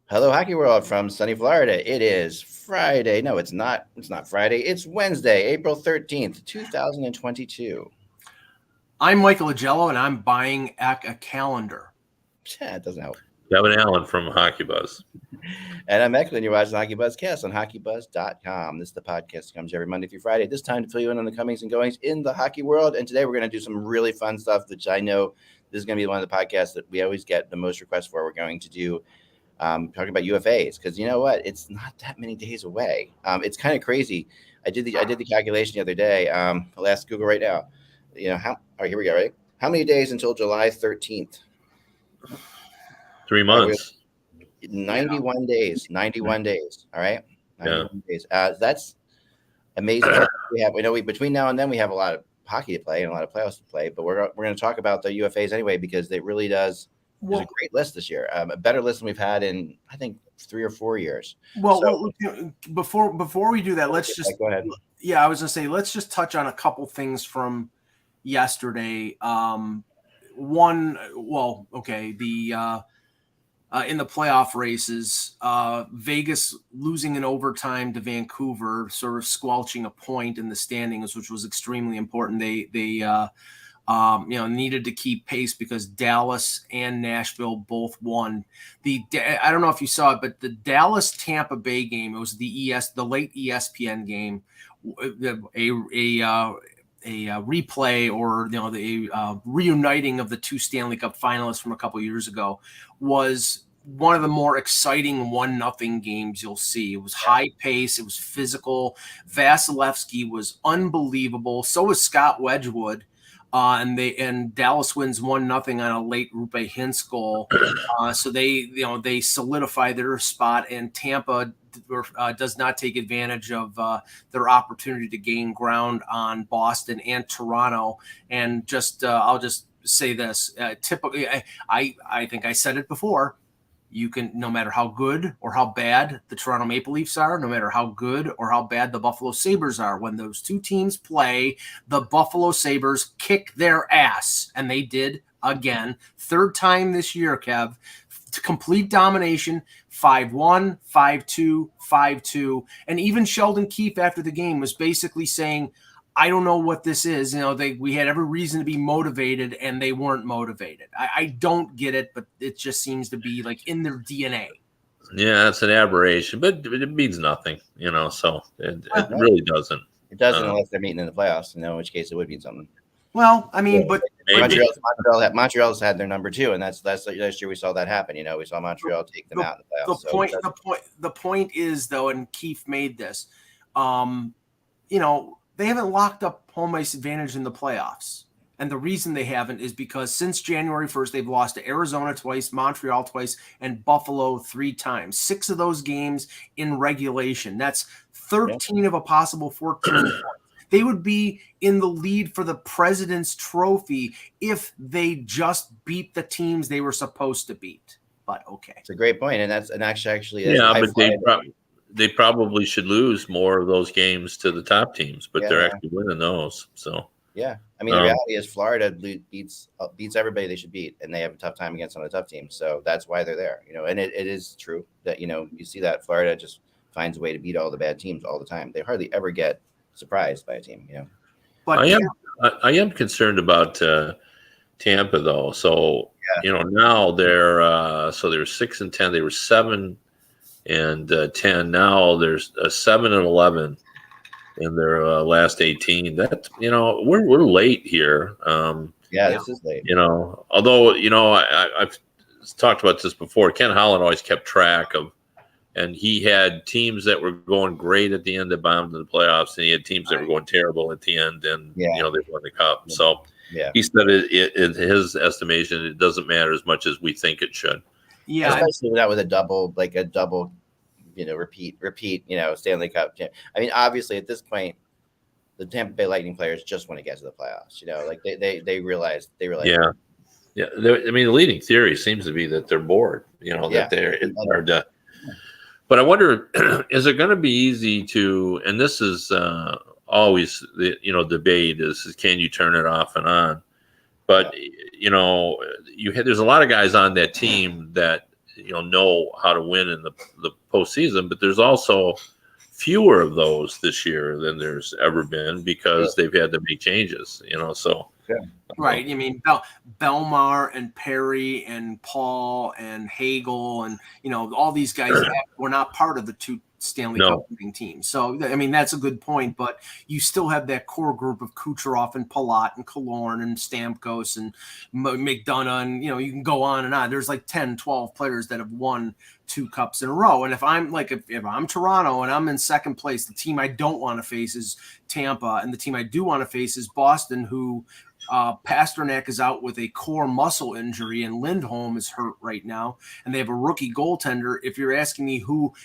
Hello, Hockey World from sunny Florida. It is Friday. No, it's not. It's not Friday. It's Wednesday, April 13th, 2022. I'm Michael Agello, and I'm buying a calendar. Yeah, it doesn't help. Kevin Allen from Hockey Buzz. And I'm Eklund. You're watching HockeyBuzzcast on HockeyBuzz.com. This is the podcast that comes every Monday through Friday. This time to fill you in on the comings and goings in the hockey world. And today we're going to do some really fun stuff, which I know this is going to be one of the podcasts that we always get the most requests for. We're going to do talking about UFAs, because you know what? It's not that many days away. It's kind of crazy. I did the calculation the other day. I'll ask Google right now. You know how? All right, here we go. Right? How many days until July 13th? 3 months. 91 days. 91 days. All right. 91 days. That's amazing. Between now and then we have a lot of hockey to play and a lot of playoffs to play. But we're going to talk about the UFAs anyway, because it really does. There's a great list this year, a better list than we've had in, I think, 3 or 4 years. Well, before we do that, let's just go ahead. Yeah, I was gonna say let's just touch on a couple things from yesterday. In the playoff races, Vegas losing in overtime to Vancouver, sort of squelching a point in the standings, which was extremely important. They needed to keep pace because Dallas and Nashville both won. I don't know if you saw it, but the Dallas Tampa Bay game, it was the late ESPN game, a replay, or the reuniting of the two Stanley Cup finalists from a couple years ago, was one of the more exciting 1-0 games you'll see. It was high pace. It was physical. Vasilevsky was unbelievable. So was Scott Wedgwood. And Dallas wins 1-0 on a late Rupe Hintz goal. So they solidify their spot, and Tampa does not take advantage of their opportunity to gain ground on Boston and Toronto. And I'll just say this: typically, I think I said it before. You can, no matter how good or how bad the Toronto Maple Leafs are, no matter how good or how bad the Buffalo Sabres are, when those two teams play, the Buffalo Sabres kick their ass. And they did again. Third time this year, Kev. Complete domination, 5-1, 5-2, 5-2. And even Sheldon Keefe after the game was basically saying, I don't know what this is. We had every reason to be motivated, and they weren't motivated. I don't get it, but it just seems to be like in their DNA. Yeah, it's an aberration, but it means nothing, so it really doesn't. It doesn't unless they're meeting in the playoffs, in which case it would mean something. Well, I mean, but Montreal's had their number too, and that's last year we saw that happen. We saw Montreal take them out in the playoffs. The point is, though, and Keefe made this, they haven't locked up home ice advantage in the playoffs. And the reason they haven't is because since January 1st, they've lost to Arizona twice, Montreal twice, and Buffalo 3 times. 6 of those games in regulation. That's 13 of a possible 14 points. They would be in the lead for the President's Trophy if they just beat the teams they were supposed to beat. But okay. It's a great point. And actually but they probably should lose more of those games to the top teams, but they're actually winning those. So yeah, I mean, the reality is Florida beats everybody they should beat, and they have a tough time against some of the tough teams. So that's why they're there. And it is true that you see that Florida just finds a way to beat all the bad teams all the time. They hardly ever get surprised by a team. But I am concerned about Tampa though. So now they're 6-10. They were 7 and 10. Now there's 7-11 in their last 18. That we're late here. This is late. Although I've talked about this before. Ken Holland always kept track of, and he had teams that were going great at the end that bombed in the playoffs, and he had teams that were going terrible at the end, and they won the cup. So he said in his estimation, it doesn't matter as much as we think it should. Yeah, especially that with a double, repeat, Stanley Cup. I mean, obviously at this point, the Tampa Bay Lightning players just want to get to the playoffs. They realize. Yeah. I mean, the leading theory seems to be that they're bored. That they're done. But I wonder, is it going to be easy to? And this is always the debate is can you turn it off and on? But there's a lot of guys on that team that know how to win in the postseason. But there's also fewer of those this year than there's ever been because they've had to make changes. So. Yeah. Right. I mean, Belmar and Perry and Paul and Hagel and, all these guys were not part of the two Stanley Cup winning teams. So, I mean, that's a good point. But you still have that core group of Kucherov and Palat and Killorn and Stamkos and McDonough. And, you can go on and on. There's like 10, 12 players that have won 2 cups in a row. And if I'm if I'm Toronto and I'm in second place, the team I don't want to face is Tampa. And the team I do want to face is Boston, who Pasternak is out with a core muscle injury and Lindholm is hurt right now. And they have a rookie goaltender. If you're asking me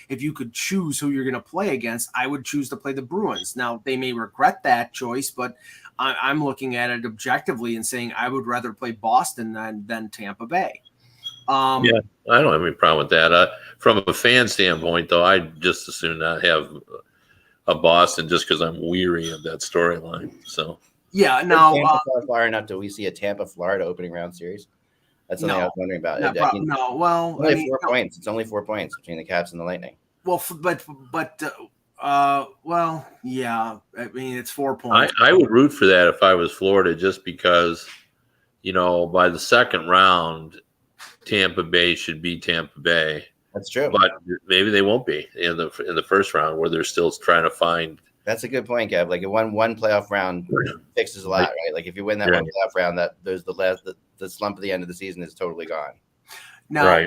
if you could choose who you're going to play against, I would choose to play the Bruins. Now, they may regret that choice, but I'm looking at it objectively and saying I would rather play Boston than Tampa Bay. I don't have any problem with that. From a fan standpoint, though, I'd just as soon not have a Boston just because I'm weary of that storyline. So. Yeah, now Tampa far enough do we see a Tampa Florida opening round series? That's something I was wondering about. Only 4 points. It's only 4 points between the Caps and the Lightning. Well, yeah. I mean, it's 4 points. I would root for that if I was Florida, just because, by the second round, Tampa Bay should be Tampa Bay. That's true. But maybe they won't be in the first round, where they're still trying to find. That's a good point, Gav. Like one playoff round fixes a lot, right? Like if you win that one playoff round, the slump at the end of the season is totally gone. Now,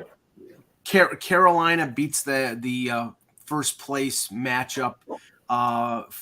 Carolina beats the first place matchup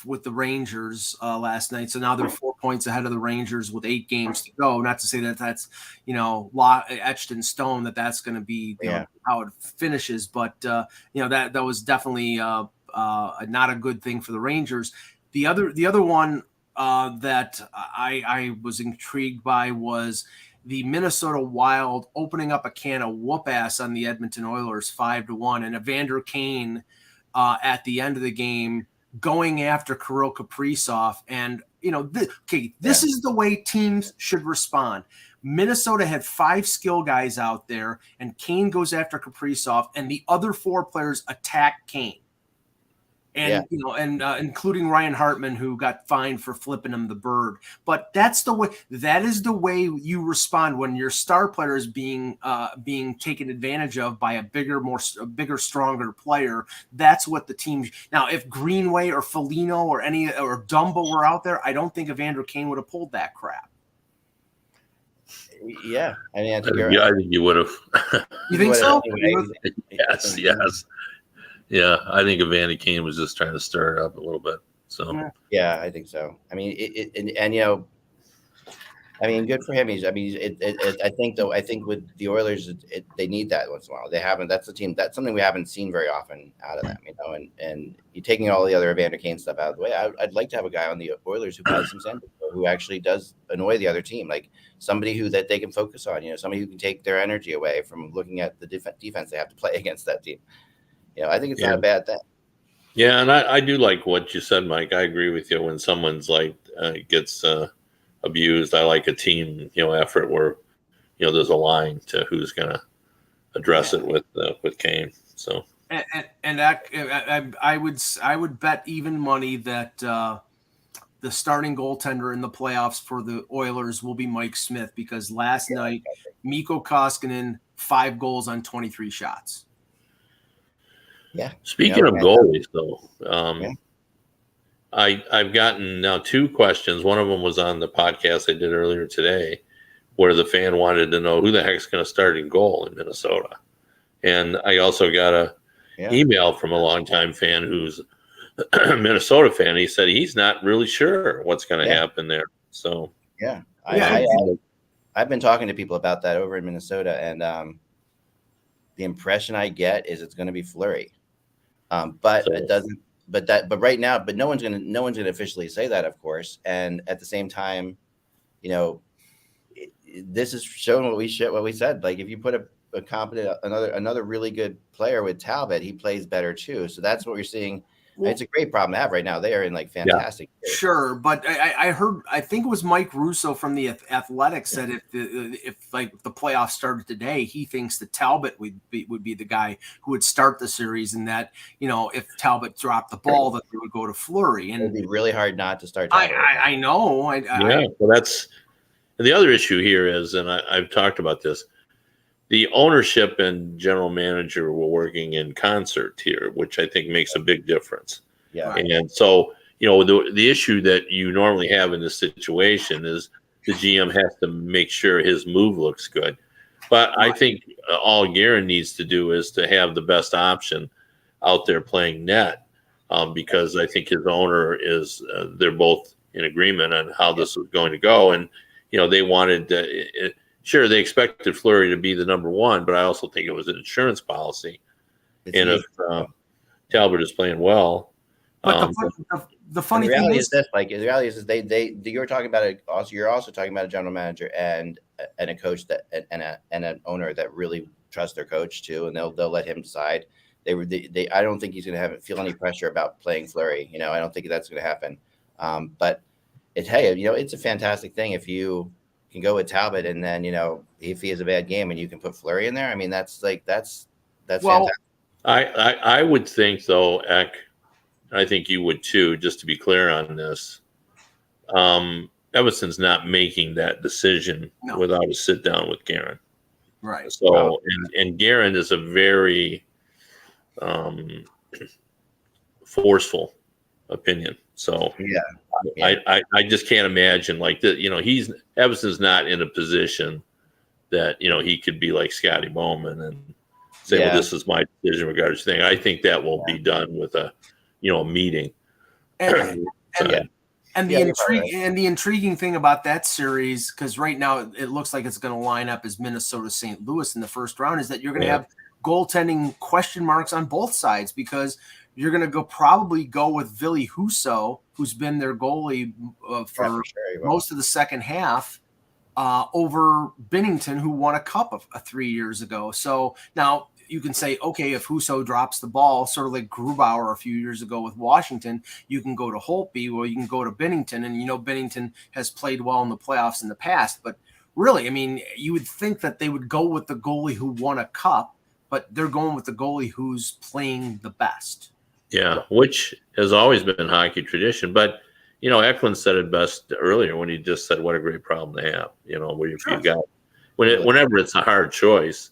with the Rangers last night. So now they're 4 points ahead of the Rangers with 8 games to go. Not to say that that's etched in stone that's going to be how it finishes, but that was definitely not a good thing for the Rangers. The other one that I was intrigued by was the Minnesota Wild opening up a can of whoop ass on the Edmonton Oilers 5-1, and Evander Kane at the end of the game going after Kirill Kaprizov. And this is the way teams should respond. Minnesota had 5 skill guys out there, and Kane goes after Kaprizov, and the other 4 players attack Kane. And including Ryan Hartman, who got fined for flipping him the bird. But that is the way you respond when your star player is being taken advantage of by a bigger, stronger player. That's what the team. Now, if Greenway or Foligno or Dumbo were out there, I don't think Evander Kane would have pulled that crap. Yeah, I mean, I think you would have. You think so? Yes. Yeah, I think Evander Kane was just trying to stir it up a little bit. So yeah, I think so. I mean, good for him. I think with the Oilers, they need that once in a while. They haven't. That's a team. That's something we haven't seen very often out of them. And you're taking all the other Evander Kane stuff out of the way. I'd like to have a guy on the Oilers who has some sense, who actually does annoy the other team, like somebody that they can focus on. Somebody who can take their energy away from looking at the defense they have to play against that team. I think it's not a bad thing. Yeah, and I do like what you said, Mike. I agree with you. When someone's gets abused, I like a team effort where there's a line to who's going to address it with Kane. So and I would bet even money that the starting goaltender in the playoffs for the Oilers will be Mike Smith, because last night Mikko Koskinen 5 goals on 23 shots. Yeah. Speaking of goalies, though, I've gotten now 2 questions. One of them was on the podcast I did earlier today, where the fan wanted to know who the heck's going to start in goal in Minnesota. And I also got a email from a longtime fan who's a Minnesota fan. He said he's not really sure what's going to happen there. So I've been talking to people about that over in Minnesota, and the impression I get is it's going to be Fleury. But it doesn't. But right now, no one's gonna officially say that, of course. And at the same time, this is showing what we said. Like if you put a competent another really good player with Talbot, he plays better too. So that's what we're seeing It's a great problem to have right now. They are in like fantastic shape. Sure, but I heard, I think it was Mike Russo from the Athletics said if the playoffs started today, he thinks that Talbot would be the guy who would start the series, and that if Talbot dropped the ball, that they would go to Fleury. And it'd be really hard not to start Talbot. I know. Well, that's the other issue here is, and I've talked about this. The ownership and general manager were working in concert here, which I think makes a big difference. Yeah. And so, the issue that you normally have in this situation is the GM has to make sure his move looks good. But I think all Guerin needs to do is to have the best option out there playing net, because I think his owner is, they're both in agreement on how this was going to go. And, they wanted sure, they expected Fleury to be the number one, but I also think it was an insurance policy. If Talbot is playing well, but the funny thing is this: the reality is they you're talking about it. Also, you're also talking about a general manager and a coach and an owner that really trust their coach too, and they'll let him decide. I don't think he's going to feel any pressure about playing Fleury. I don't think that's going to happen. But it's a fantastic thing if you can go with Talbot, and then if he has a bad game and you can put Fleury in there. I mean, that's fantastic. I would think though, Eck, I think you would too. Just to be clear on this, Evanston's not making that decision without a sit down with Guerin. Right. So and Guerin is a very forceful opinion. So I just can't imagine like that. Evanston's not in a position that he could be like Scotty Bowman and say, well, this is my decision regarding this thing. I think that will be done with a meeting. And the intriguing thing about that series, because right now it looks like it's going to line up as Minnesota St. Louis in the first round, is that you're going to have goaltending question marks on both sides, because you're going to probably go with Ville Husso, who's been their goalie for most of the second half, over Binnington, who won a cup 3 years ago. So now you can say, okay, if Husso drops the ball, sort of like Grubauer a few years ago with Washington, you can go to Holtby, or you can go to Binnington. And, Binnington has played well in the playoffs in the past. But really, I mean, you would think that they would go with the goalie who won a cup, but they're going with the goalie who's playing the best. Yeah, which has always been hockey tradition. But, Eklund said it best earlier when he just said what a great problem to have, where if you got whenever it's a hard choice,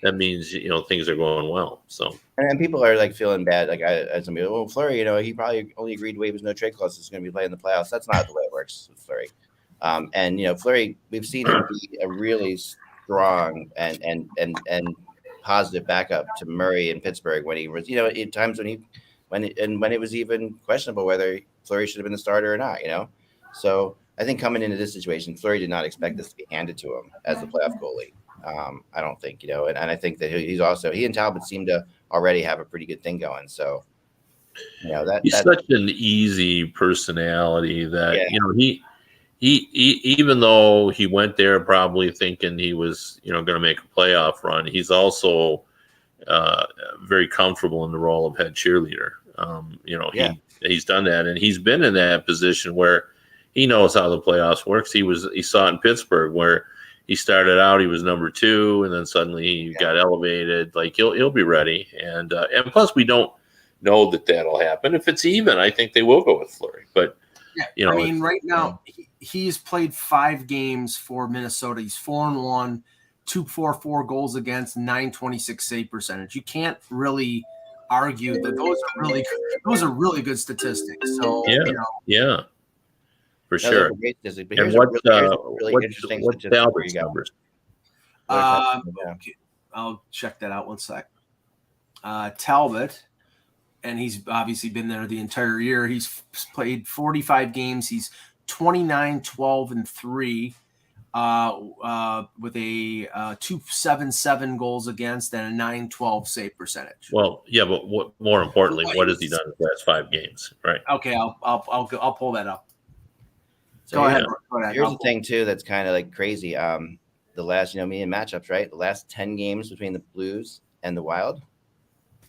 that means, things are going well. So, and people are like feeling bad. Like as somebody, well, Fleury, he probably only agreed to waive his no trade clause. He's going to be playing the playoffs. That's not the way it works with Fleury. And Fleury, we've seen him be a really strong and positive backup to Murray in Pittsburgh when he was, at times when it was even questionable whether Fleury should have been the starter or not. So I think coming into this situation, Fleury did not expect this to be handed to him as the playoff goalie. I don't think, and I think that he and Talbot seem to already have a pretty good thing going. So, he's such an easy personality that, he even though he went there probably thinking he was, going to make a playoff run, he's also very comfortable in the role of head cheerleader. He's done that, and he's been in that position where he knows how the playoffs works. He saw it in Pittsburgh where he started out, he was number 2, and then suddenly he got elevated. Like he'll be ready, and plus we don't know that'll happen. If it's even, I think they will go with Fleury. But I mean, right now he's played 5 games for Minnesota. He's 4-1, 244 goals against, 926 save percentage. You can't really argue that those are really good statistics. So for sure. And what's Talbot's numbers? I'll check that out one sec. Talbot, and he's obviously been there the entire year. He's played 45 games. He's 29-12-3 with a 277 goals against and a 912 save percentage. Well, yeah, but more importantly, what has he done in the last 5 games? Right. Okay, I'll pull that up. So go ahead. Here's the thing too that's kind of like crazy. The last, me and matchups, right? The last 10 games between the Blues and the Wild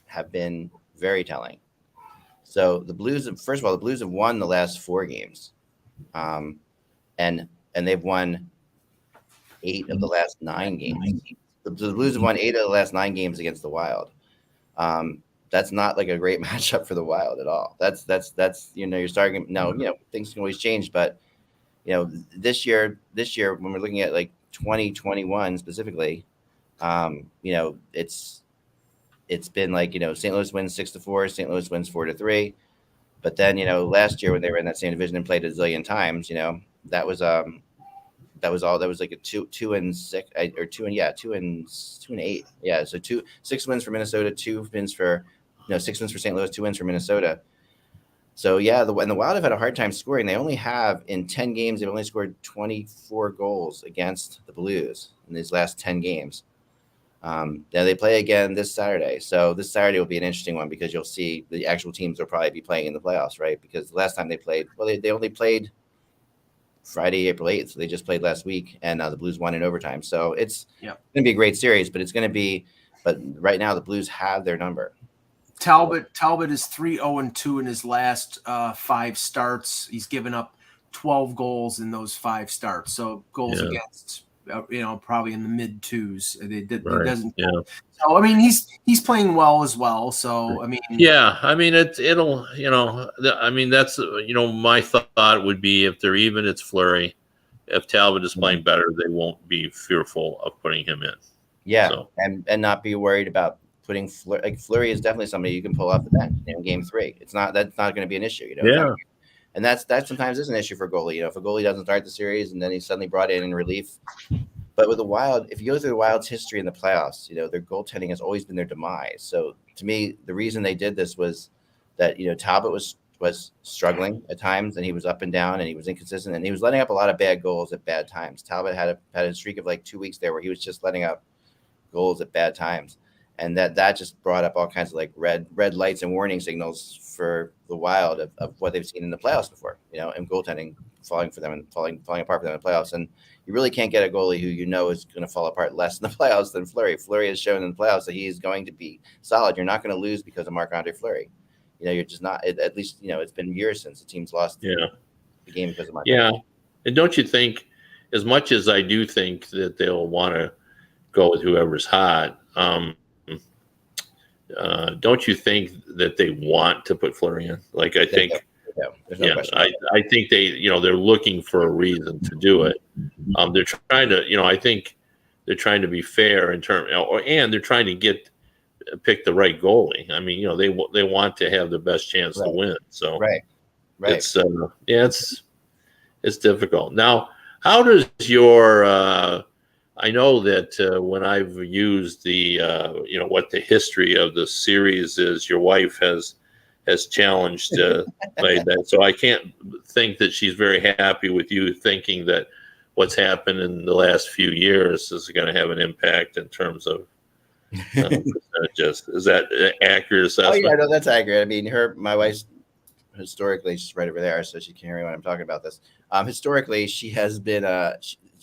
have been very telling. So the Blues, first of all, the Blues have won the last 4 games, and they've won 8 of the last 9 games. The Blues have won 8 of the last 9 games against the Wild. That's not like a great matchup for the Wild at all. That's you're starting. No, things can always change, but this year when we're looking at like 2021 specifically, it's been like St. Louis wins 6-4, St. Louis wins 4-3, but then last year when they were in that same division and played a zillion times, that was like a 2-6 or 2-8. Yeah, so 6 wins for Minnesota, 2 wins for 6 wins for St. Louis, 2 wins for Minnesota. So yeah, the Wild have had a hard time scoring. They only have in 10 games they've only scored 24 goals against the Blues in these last 10 games. Now they play again this Saturday. So this Saturday will be an interesting one because you'll see the actual teams will probably be playing in the playoffs, right? Because the last time they played, they only played Friday, April 8th. So they just played last week, and the Blues won in overtime. So it's going to be a great series, but but right now the Blues have their number. Talbot is 3-0-2 in his last 5 starts. He's given up 12 goals in those 5 starts. So goals against, probably in the mid 2s. He doesn't. Yeah. So I mean, he's playing well as well. So I mean, it'll. That's my thought would be if they're even, it's Fleury. If Talbot is playing better, they won't be fearful of putting him in. Yeah, so. and not be worried about putting Fleury is definitely somebody you can pull off the bench in game 3. That's not going to be an issue, Yeah. And that sometimes is an issue for a goalie. If a goalie doesn't start the series and then he's suddenly brought in relief. But with the Wild, if you go through the Wild's history in the playoffs, their goaltending has always been their demise. So to me, the reason they did this was that Talbot was struggling at times, and he was up and down, and he was inconsistent, and he was letting up a lot of bad goals at bad times. Talbot had a streak of like 2 weeks there where he was just letting up goals at bad times. And that just brought up all kinds of like red lights and warning signals for the Wild of what they've seen in the playoffs before, and goaltending falling for them and falling apart for them in the playoffs. And you really can't get a goalie who is going to fall apart less in the playoffs than Fleury. Fleury has shown in the playoffs that he is going to be solid. You're not going to lose because of Marc-Andre Fleury. You're just not. At least it's been years since the team's lost the game because of Marc-Andre. Yeah, and don't you think, as much as I do think that they'll want to go with whoever's hot, don't you think that they want to put Fleury in? Like, I think, I think they're looking for a reason to do it. They're trying to, I think they're trying to be fair in terms, and they're trying to pick the right goalie. I mean, they want to have the best chance to win. So it's it's difficult. Now, how does your I know that when I've used the, what the history of the series is, your wife has challenged played that. So I can't think that she's very happy with you thinking that what's happened in the last few years is going to have an impact in terms of percentages. Is that an accurate assessment? Oh, yeah, no, that's accurate. I mean, my wife's historically, she's right over there, so she can hear me when I'm talking about this. Historically, she has been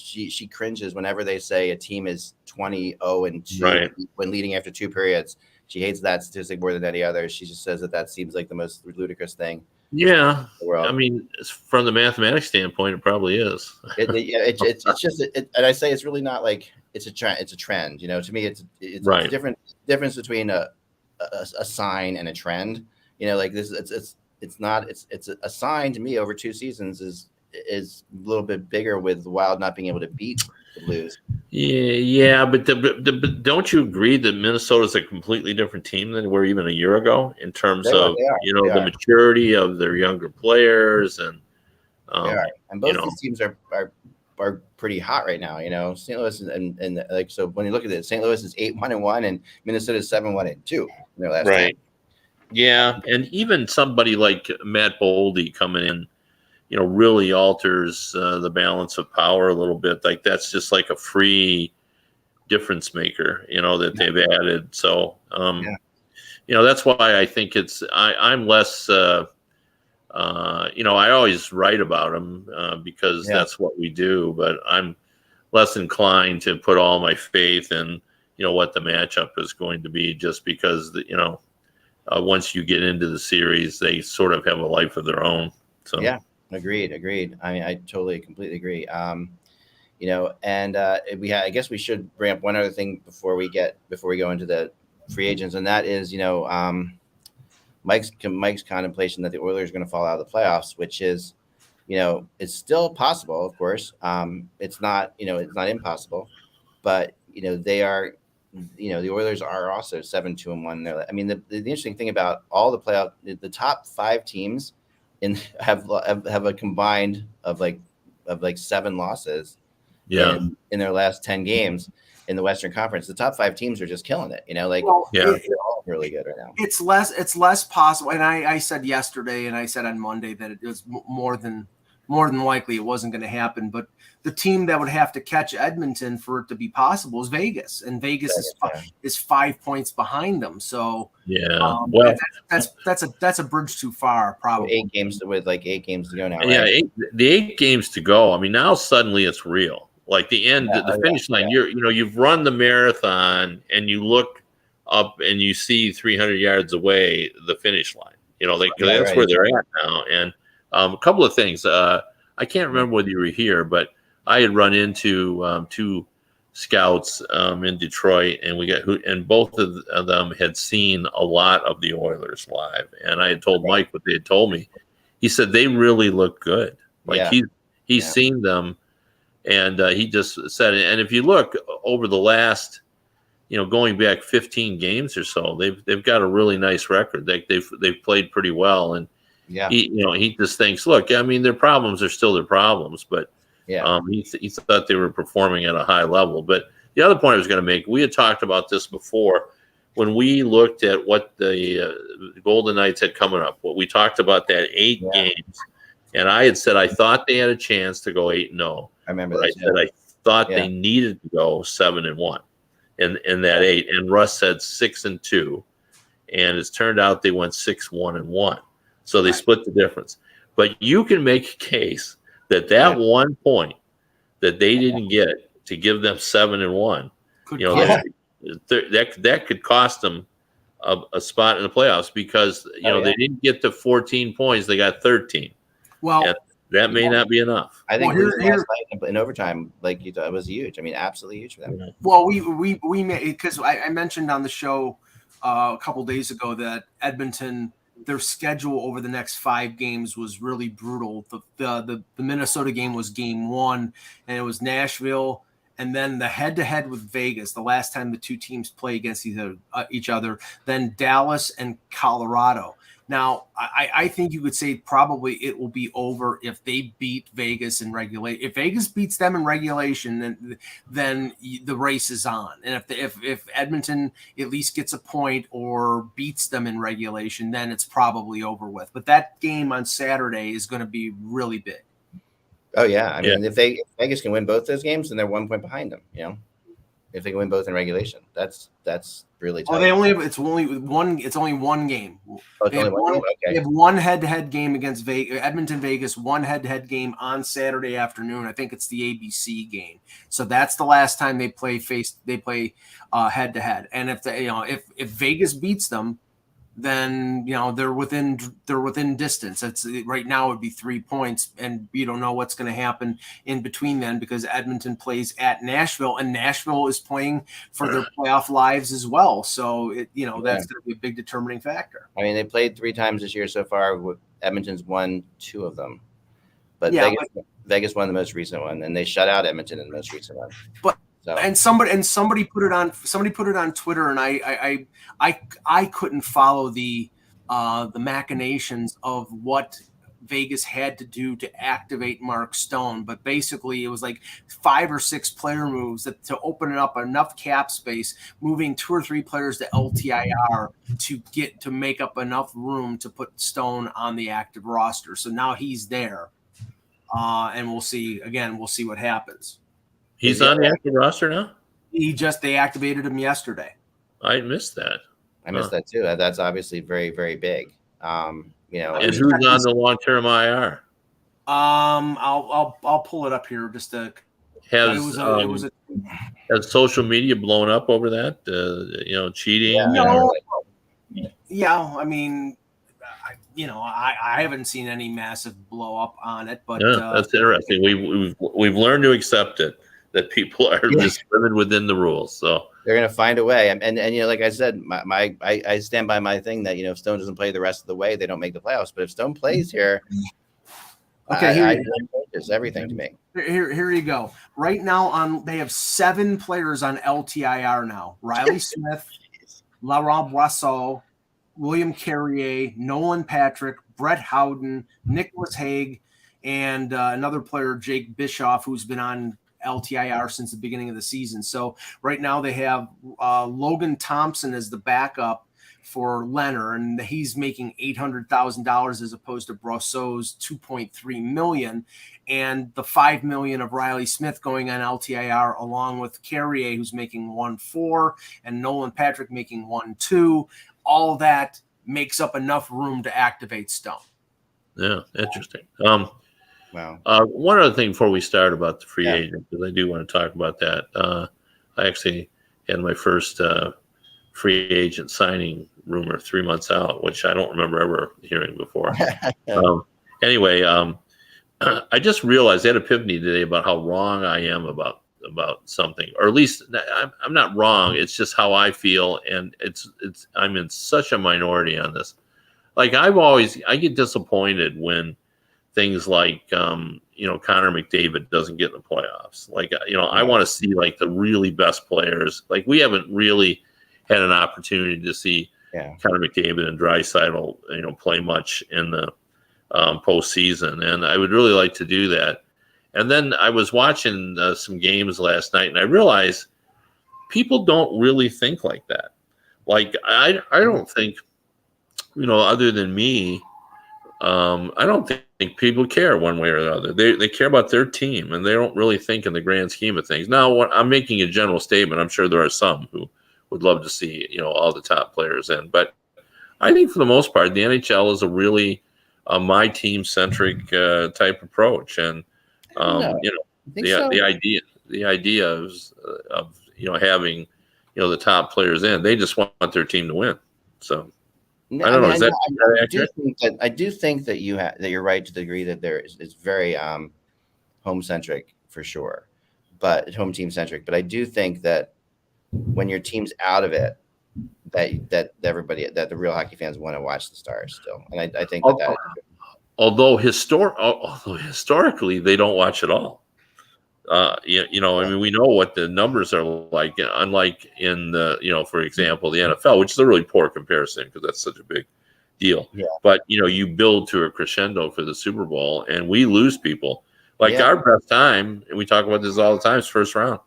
she cringes whenever they say a team is 20-0-2 when leading after 2 periods. She hates that statistic more than any other. She just says that seems like the most ludicrous thing. Yeah, I mean, from the mathematics standpoint, it probably is. It's just, and I say it's really not like it's a trend. It's a trend. To me, it's a difference between a sign and a trend. Like this, it's a sign to me over 2 seasons is a little bit bigger with the Wild not being able to beat the Blues. Yeah, but don't you agree that Minnesota's a completely different team than they were even a year ago in terms of the maturity of their younger players and and both these teams are pretty hot right now. St. Louis and like, so when you look at it, St. Louis is 8-1-1 and Minnesota is 7-1-2 in their last time. Yeah, and even somebody like Matt Boldy coming in, really alters the balance of power a little bit. Like, that's just like a free difference maker, that they've added. So, that's why I think I'm less, I always write about them because that's what we do, but I'm less inclined to put all my faith in, what the matchup is going to be just because, once you get into the series, they sort of have a life of their own. So yeah, agreed. I mean, I completely agree. And I guess we should bring up one other thing before we go into the free agents, and that is, Mike's contemplation that the Oilers are going to fall out of the playoffs, which is, it's still possible, of course. It's not impossible, but they are, the Oilers are also 7-2-1. I mean, the interesting thing about all the playoff, the top 5 teams have a combined of like 7 losses. yeah, in their last 10 games in the Western Conference. The top 5 teams are just killing it. They're all really good right now. It's less possible. And I said yesterday, and I said on Monday that it was more than likely it wasn't going to happen. But the team that would have to catch Edmonton for it to be possible is Vegas, and Vegas is 5 points behind them. So that's a bridge too far. Probably 8 games with 8 games to go now. Yeah, right? 8 games to go. I mean, now suddenly it's real. Like the end, the finish line. You've run the marathon, and you look up and you see 300 yards away the finish line. That's where they're at now. And a couple of things. I can't remember whether you were here, but I had run into 2 scouts in Detroit, and both of them had seen a lot of the Oilers live. And I had told Mike what they had told me. He said they really look good. He's seen them. And he just said, and if you look over the last, going back 15 games or so, they've got a really nice record. They've played pretty well, and he just thinks, look, I mean, their problems are still their problems, but he thought they were performing at a high level. But the other point I was going to make, we had talked about this before when we looked at what the Golden Knights had coming up. What we talked about that 8 games, and I had said I thought they had a chance to go 8-0. I remember that. I said I thought they needed to go 7-1 in that 8, and Russ said 6-2, and it's turned out they went 6-1-1. So they split the difference. But you can make a case that 1 point that they didn't get to give them 7-1, that could cost them a spot in the playoffs because they didn't get to 14 points, they got 13. Well. And that may not be enough. I think last night in overtime, like you thought, it was huge. I mean, absolutely huge for them. Well, we made, because I mentioned on the show a couple days ago that Edmonton, their schedule over the next 5 games was really brutal. The Minnesota game was game 1, and it was Nashville, and then the head-to-head with Vegas, the last time the 2 teams play against each other, then Dallas and Colorado. Now, I think you could say probably it will be over if they beat Vegas in regulation. If Vegas beats them in regulation, then the race is on. And if Edmonton at least gets a point or beats them in regulation, then it's probably over with. But that game on Saturday is going to be really big. Oh yeah, I mean, if Vegas can win both those games, then they're 1 point behind them. If they can win both in regulation, that's really tough. Oh, it's only one game. Oh, they have one head-to-head game against Edmonton Vegas, one head-to-head game on Saturday afternoon. I think it's the ABC game. So that's the last time they play head-to-head. And if Vegas beats them, then they're within distance. It's right now it would be 3 points, and you don't know what's going to happen in between then because Edmonton plays at Nashville, and Nashville is playing for their playoff lives as well. So that's going to be a big determining factor. I mean, they played 3 times this year so far. Edmonton's won 2 of them, but Vegas won the most recent one, and they shut out Edmonton in the most recent one. But and somebody put it on Twitter, and I couldn't follow the machinations of what Vegas had to do to activate Mark Stone, but basically it was like 5 or 6 player moves to open up enough cap space, moving 2 or 3 players to LTIR to make up enough room to put Stone on the active roster. So now he's there, and we'll see what happens. He's on the active roster now? They activated him yesterday. I missed that. I missed that too. That's obviously very, very big. And who's on the long-term IR? I'll pull it up here just to. Has social media blown up over that? Cheating? No. Yeah, I mean, I haven't seen any massive blow up on it, but Yeah, that's interesting. We've learned to accept it, that people are just living within the rules. So they're going to find a way. And like I said, I stand by my thing that, if Stone doesn't play the rest of the way, they don't make the playoffs. But if Stone plays here, okay, it's everything to me. Here you go. Right now they have 7 players on LTIR now. Riley Smith, Laurent Boisseau, William Carrier, Nolan Patrick, Brett Howden, Nicholas Haig, and another player, Jake Bischoff, who's been on LTIR since the beginning of the season. So right now they have Logan Thompson as the backup for Leonard, and he's making $800,000 as opposed to Brosseau's $2.3 million, and the $5 million of Riley Smith going on LTIR, along with Carrier, who's making 1.4, and Nolan Patrick making 1.2. All that makes up enough room to activate Stone. Yeah, interesting. Wow. One other thing before we start about the free agent, because I do want to talk about that. I actually had my first free agent signing rumor 3 months out, which I don't remember ever hearing before. Anyway, I just realized I had an epiphany today about how wrong I am about something, or at least I'm not wrong. It's just how I feel, and I'm in such a minority on this. Like I get disappointed when things like Connor McDavid doesn't get in the playoffs. Like I want to see like the really best players. Like we haven't really had an opportunity to see Connor McDavid and Draisaitl play much in the postseason, and I would really like to do that. And then I was watching some games last night, and I realized people don't really think like that. Like I don't think, other than me, I don't think people care one way or the other. They care about their team, and they don't really think in the grand scheme of things. Now, I'm making a general statement. I'm sure there are some who would love to see all the top players in, but I think for the most part, the NHL is a really my team centric type approach, and the idea of having the top players in, they just want their team to win. So I don't know. Is that accurate? I do think that you're right to the degree that it's very home centric for sure, but home team centric. But I do think that when your team's out of it, that the real hockey fans want to watch the Stars still, and I think that. Although historically they don't watch at all. I mean, we know what the numbers are like. Unlike in the, for example, the NFL, which is a really poor comparison because that's such a big deal. Yeah. But you build to a crescendo for the Super Bowl, and we lose people. Like our best time, and we talk about this all the time, is first round.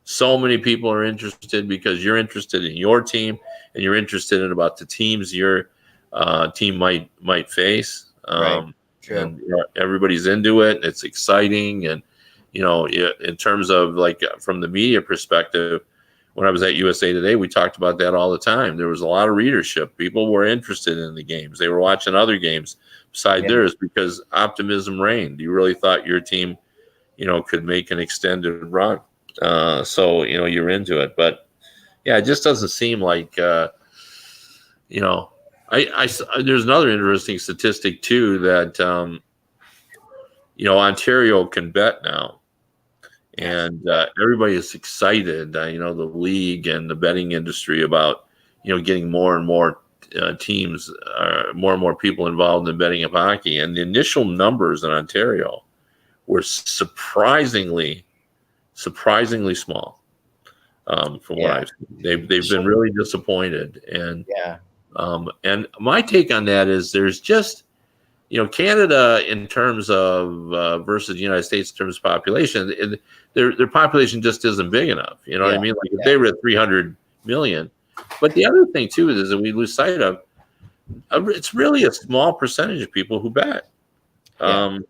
So many people are interested because you're interested in your team, and you're interested in about the teams your team might face. Right. True. And everybody's into it. It's exciting, and in terms of like from the media perspective, when I was at USA Today, we talked about that all the time. There was a lot of readership. People were interested in the games. They were watching other games beside theirs because optimism reigned. You really thought your team, could make an extended run. So you're into it, but it just doesn't seem like there's another interesting statistic too that Ontario can bet now, and everybody is excited. The league and the betting industry about getting more and more teams, more and more people involved in betting of hockey. And the initial numbers in Ontario were surprisingly small. From what I've seen, they've been really disappointed, and and my take on that is there's just Canada in terms of versus the United States in terms of population, their population just isn't big enough. You know what I mean? Like if they were at 300 million, but the other thing too is that we lose sight of it's really a small percentage of people who bet. There's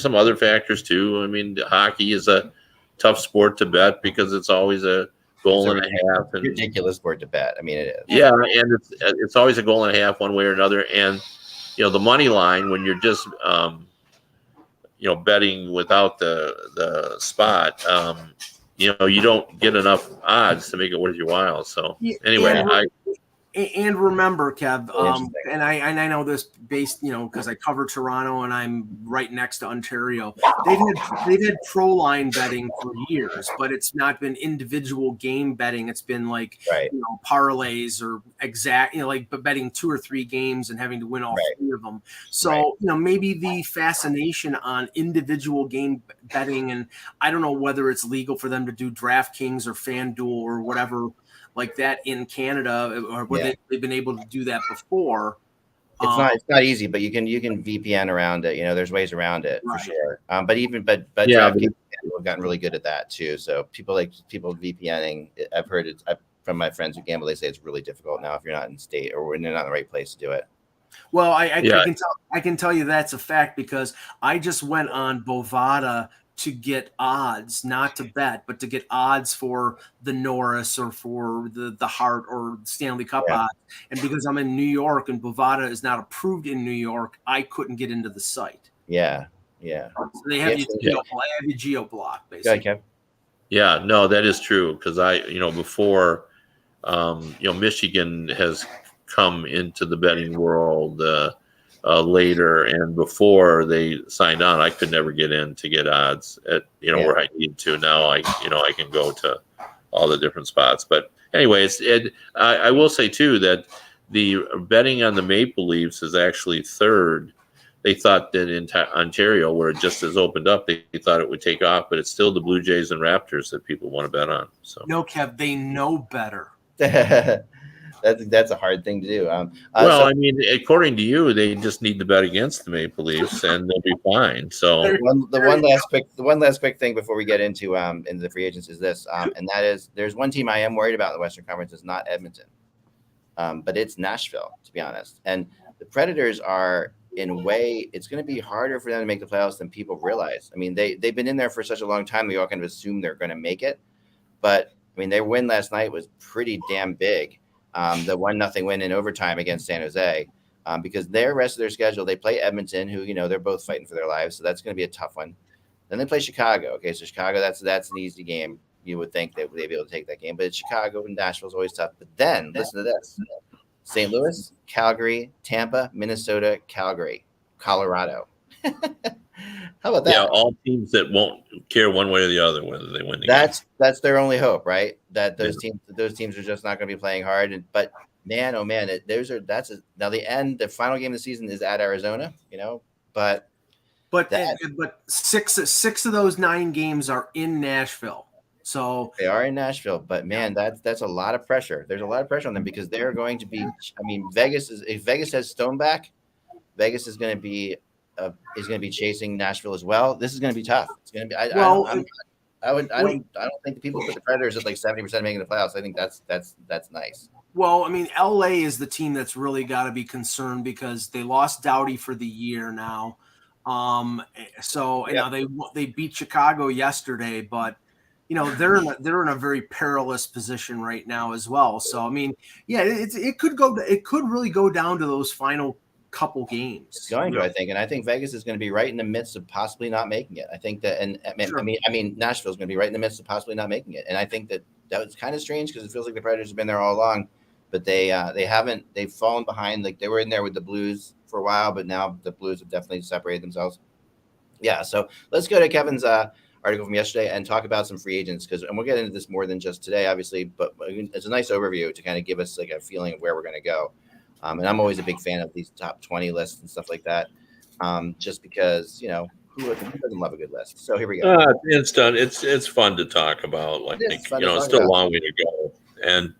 some other factors too. I mean, hockey is a tough sport to bet because it's always a goal and a half. And ridiculous sport to bet. I mean, it is. Yeah, and it's always a goal and a half one way or another. And the money line when you're just betting without the spot, you don't get enough odds to make it worth your while. So Yeah, anyway, and remember, Kev, Interesting. and I know this based, because I cover Toronto and I'm right next to Ontario. They've had pro line betting for years, but it's not been individual game betting. It's been like Right. parlays or exact, like betting 2 or 3 games and having to win all Right. 3 of them. So maybe the fascination on individual game betting, and I don't know whether it's legal for them to do DraftKings or FanDuel or whatever like that in Canada, or whether they've been able to do that before. It's not easy, but you can VPN around it. There's ways around it for sure. But DraftKings have gotten really good at that too. So people VPNing. I've heard it from my friends who gamble. They say it's really difficult now if you're not in state or when you're not in the right place to do it. Well, I can tell you that's a fact because I just went on Bovada to get odds, not to bet, but to get odds for the Norris or for the Hart or Stanley Cup odds. And because I'm in New York and Bovada is not approved in New York, I couldn't get into the site. Yeah. So they have you geo block, basically. Okay. Yeah, no, that is true because before, Michigan has come into the betting world later, and before they signed on, I could never get in to get odds at where I need to. Now I can go to all the different spots. But anyways, I will say too that the betting on the Maple Leafs is actually third. They thought that in Ontario, where it just has opened up, they thought it would take off, but it's still the Blue Jays and Raptors that people want to bet on. So no, Kev, they know better. That's a hard thing to do. According to you, they just need to bet against the Maple Leafs, and they'll be fine. So the one last quick thing before we get into the free agents is this, and that is there's one team I am worried about in the Western Conference. It's not Edmonton, but it's Nashville, to be honest. And the Predators are, in a way, it's going to be harder for them to make the playoffs than people realize. I mean, they've been in there for such a long time. We all kind of assume they're going to make it, but I mean, their win last night was pretty damn big. The 1-0 win in overtime against San Jose, because their rest of their schedule, they play Edmonton, who they're both fighting for their lives, so that's going to be a tough one. Then they play Chicago. Okay, so Chicago, that's an easy game. You would think that they'd be able to take that game, but it's Chicago and Nashville's always tough. But then listen to this: St. Louis, Calgary, Tampa, Minnesota, Calgary, Colorado. How about that? Yeah, all teams that won't care one way or the other whether they win the game. That's their only hope, right? That those teams are just not going to be playing hard. But man, oh man, now the final game of the season is at Arizona, But 6 of those 9 games are in Nashville. So they are in Nashville, but man, that's a lot of pressure. There's a lot of pressure on them because they're going to be. I mean, if Vegas has Stone back, Vegas is going to be chasing Nashville as well. This is going to be tough. It's going to be. I don't think the people put the Predators at like 70% making the playoffs. I think that's nice. Well, I mean, LA is the team that's really got to be concerned because they lost Doughty for the year now. They beat Chicago yesterday, but they're in a very perilous position right now as well. So I mean, it could really go down to those final couple games. It's going to, I think, and I think Vegas is going to be right in the midst of possibly not making it. I think that, I mean, Nashville's going to be right in the midst of possibly not making it, and I think that was kind of strange because it feels like the Predators have been there all along, but they haven't. They've fallen behind. Like they were in there with the Blues for a while, but now the Blues have definitely separated themselves. Yeah, so let's go to Kevin's article from yesterday and talk about some free agents and we'll get into this more than just today, obviously, but it's a nice overview to kind of give us like a feeling of where we're going to go. And I'm always a big fan of these top 20 lists and stuff like that, just because, who doesn't love a good list? So here we go. It's done. It's fun to talk about. Like, it's still a long way to go. And,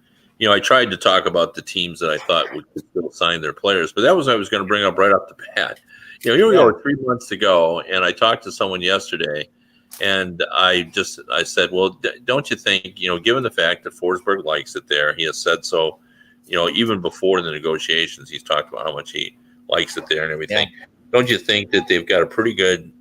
I tried to talk about the teams that I thought would still sign their players, but that was what I was going to bring up right off the bat. Here we go, 3 months to go, and I talked to someone yesterday, and I said, well, don't you think, given the fact that Forsberg likes it there, he has said so, even before the negotiations, he's talked about how much he likes it there and everything. Yeah. Don't you think that they've got a pretty good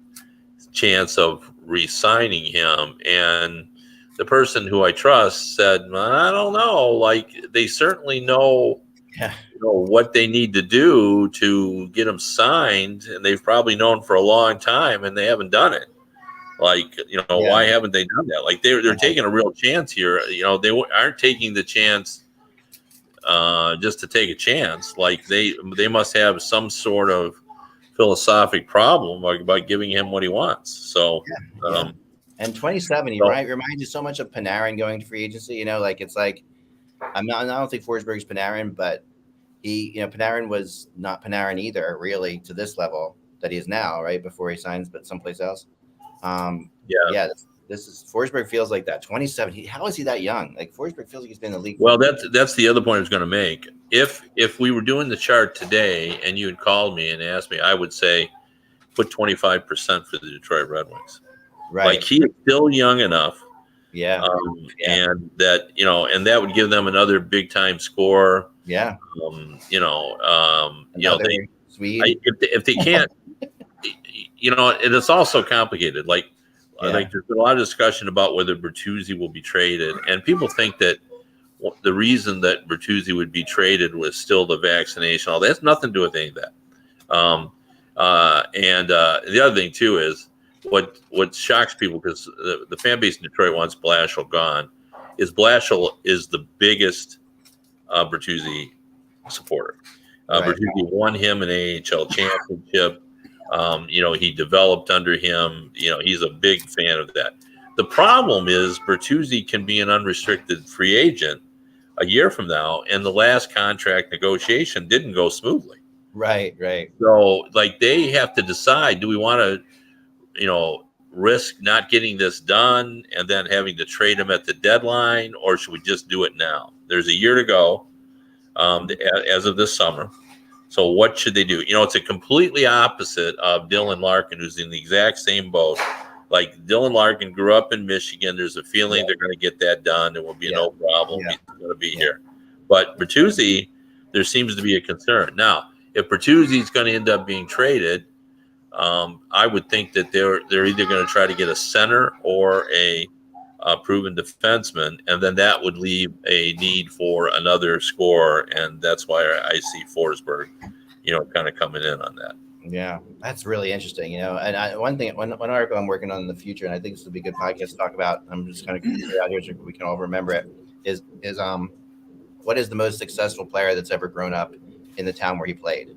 chance of re-signing him? And the person who I trust said, I don't know. Like, they certainly know, what they need to do to get him signed, and they've probably known for a long time, and they haven't done it. Like, why haven't they done that? Like they're taking a real chance here. They aren't taking the chance just to take a chance. Like they must have some sort of philosophic problem about giving him what he wants. So, and 27, reminds you so much of Panarin going to free agency. It's like I don't think Forsberg's Panarin, but Panarin was not Panarin either, really, to this level that he is now, right before he signs, but someplace else. This is Forsberg feels like that. 27. How is he that young? Like Forsberg feels like he's been in the league. Well, that's the other point I was going to make. If we were doing the chart today and you had called me and asked me, I would say put 25% for the Detroit Red Wings. Right. Like he is still young enough. Yeah. And that and that would give them another big time score. Yeah. If they can't, and it's also complicated. Like there's been a lot of discussion about whether Bertuzzi will be traded, and people think that the reason that Bertuzzi would be traded was still the vaccination. All that has nothing to do with any of that. And the other thing too is what shocks people, because the fan base in Detroit wants Blashill gone, is Blashill is the biggest Bertuzzi supporter. Bertuzzi won him an AHL championship. He developed under him. He's a big fan of that. The problem is Bertuzzi can be an unrestricted free agent a year from now, and the last contract negotiation didn't go smoothly. Right. So, like, they have to decide: do we want to, risk not getting this done and then having to trade him at the deadline, or should we just do it now? There's a year to go, as of this summer. So what should they do? It's a completely opposite of Dylan Larkin, who's in the exact same boat. Like Dylan Larkin grew up in Michigan. There's a feeling they're going to get that done. There will be no problem. He's going to be here. But Bertuzzi, there seems to be a concern. Now, if Bertuzzi is going to end up being traded, I would think that they're either going to try to get a center or a proven defenseman, and then that would leave a need for another scorer, and that's why I see Forsberg, kind of coming in on that. Yeah, that's really interesting. And one article I'm working on in the future, and I think this will be a good podcast to talk about. I'm just kind of put it out here so we can all remember it. Is what is the most successful player that's ever grown up in the town where he played?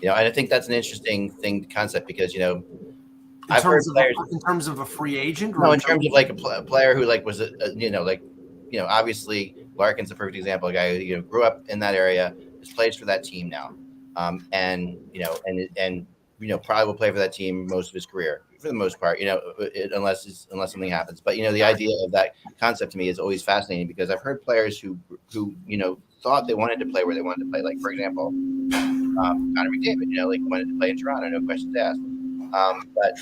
And I think that's an interesting concept because in terms of a free agent, or in terms of like a player who was obviously Larkin's a perfect example. A guy who grew up in that area, plays for that team now, and probably will play for that team most of his career for the most part. Unless something happens. But the idea of that concept to me is always fascinating because I've heard players who thought they wanted to play where they wanted to play. Like for example, Connor McDavid, wanted to play in Toronto, no questions asked. But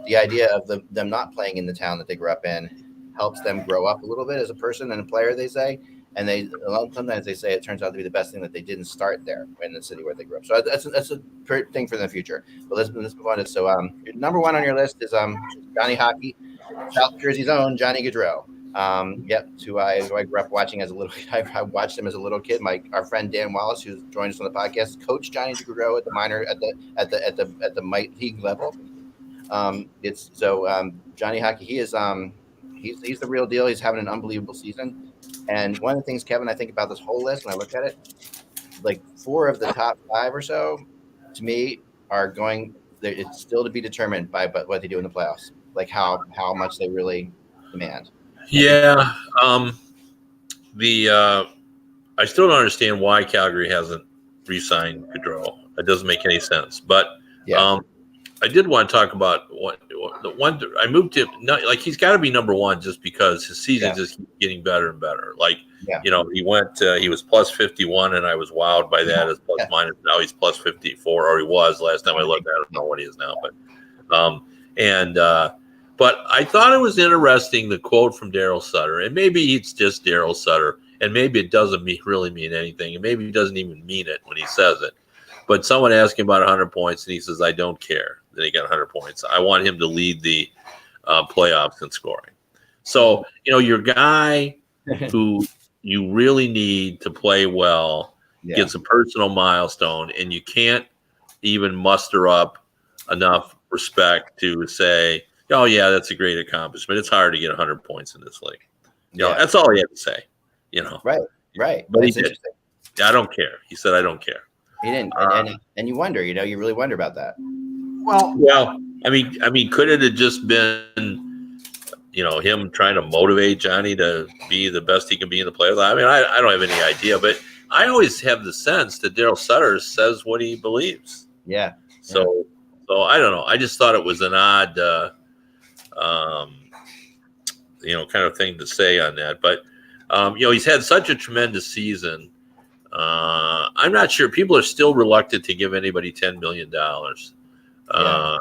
the idea of them not playing in the town that they grew up in helps them grow up a little bit as a person and a player, they say. And sometimes they say it turns out to be the best thing that they didn't start there in the city where they grew up. So that's a thing for the future. But let's move on. So number one on your list is Johnny Hockey, South Jersey's own Johnny Gaudreau. Who I grew up watching as a little. I watched him as a little kid. Our friend Dan Wallace, who's joined us on the podcast, coached Johnny Gaudreau at the minor at the mite league level. Johnny Hockey. He is he's the real deal. He's having an unbelievable season. And one of the things, Kevin, I think about this whole list when I look at it, like 4 of the top 5 or so, to me, are going. It's still to be determined by what they do in the playoffs, like how much they really demand. Yeah. I still don't understand why Calgary hasn't re-signed Gaudreau. It doesn't make any sense. But I did want to talk about the one I moved to. He's got to be number one just because his season just keeps getting better and better. He went. He was plus 51, and I was wowed by that as plus minus. Now he's plus 54, or he was last time I looked. I don't know what he is now, But I thought it was interesting, the quote from Daryl Sutter, and maybe it's just Daryl Sutter, and maybe it doesn't really mean anything, and maybe he doesn't even mean it when he says it. But someone asked him about 100 points, and he says, I don't care that he got 100 points. I want him to lead the playoffs in scoring. So, your guy who you really need to play well gets a personal milestone, and you can't even muster up enough respect to say, Oh yeah, that's a great accomplishment. It's hard to get 100 points in this league. That's all he had to say. Right. But That's he did. I don't care. He said, I don't care. He didn't, and you wonder, you really wonder about that. Well, I mean, could it have just been, him trying to motivate Johnny to be the best he can be in the playoffs? I mean, I don't have any idea, but I always have the sense that Daryl Sutter says what he believes. Yeah. So I don't know. I just thought it was an odd, kind of thing to say on that. But, he's had such a tremendous season. I'm not sure. People are still reluctant to give anybody $10 million. I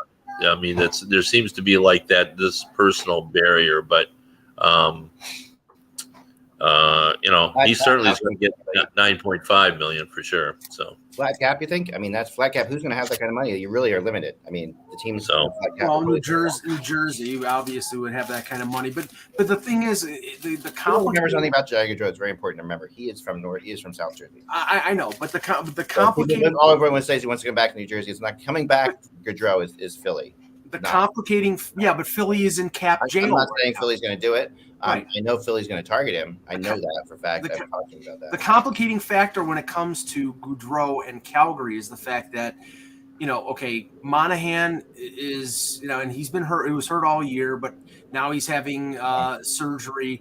mean, there seems to be like this personal barrier, but he certainly is going to get $9.5 million for sure. So flat cap, you think? I mean, that's flat cap. Who's going to have that kind of money? You really are limited. I mean, the teams. New Jersey obviously would have that kind of money, but the thing is, the remember something about Johnny Gaudreau. It's very important to remember. He is from South Jersey. I know, but the complicating. All everyone says he wants to come back to New Jersey. It's not coming back. Gaudreau is Philly. Complicating, but Philly is in cap jail. I'm not saying Philly's going to do it. Right. I know Philly's going to target him. I know that for a fact. I'm talking about that. The complicating factor when it comes to Gaudreau and Calgary is the fact that, Monahan is, and he's been hurt. He was hurt all year, but now he's having surgery.